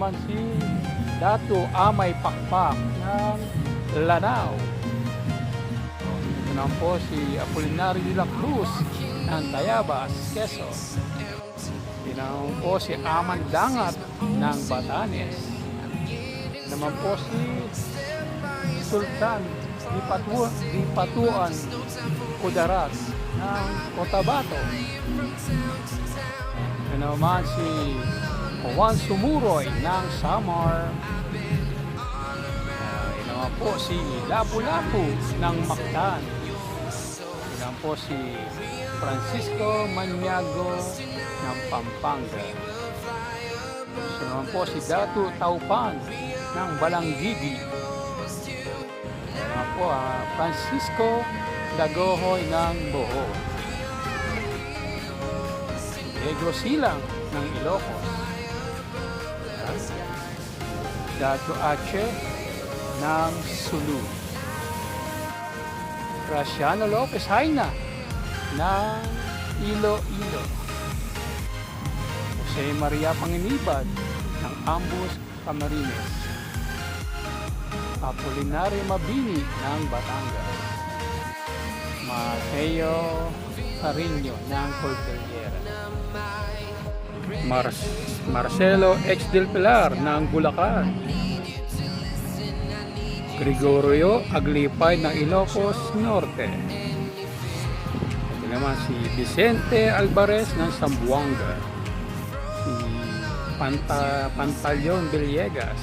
naman si Dato Amay Pakpak ng Lanao. Ito naman po si Apolinario de la Cruz ng Tayabas, Quezon. Ito naman po si Amandangat ng Batanes. Ito naman po si Sultan Dipatuan Kudarat ng Cotabato. Ito naman si Juan Sumuroy ng Samar. Ito naman po si Lapu-Lapu ng Mactan. Ito naman po si Francisco Maniago ng Pampanga. Ito naman po si Datu Taupan ng Balanggigi. Ito naman po Francisco Dagohoy ng Bohol. Diego Silang ng Ilocos. Dato Ache ng Sulu. Graciano Lopez Haina ng Iloilo. Jose Maria Panginibad ng Ambos, Camarines. Apolinario Mabini ng Batangas. Mateo Carino ng Cordillera. Marcelo X. Del Pilar ng Bulacan. Gregorio Aglipay ng Ilocos Norte. Ito naman si Vicente Alvarez ng Zamboanga. Si Pantaleon Villegas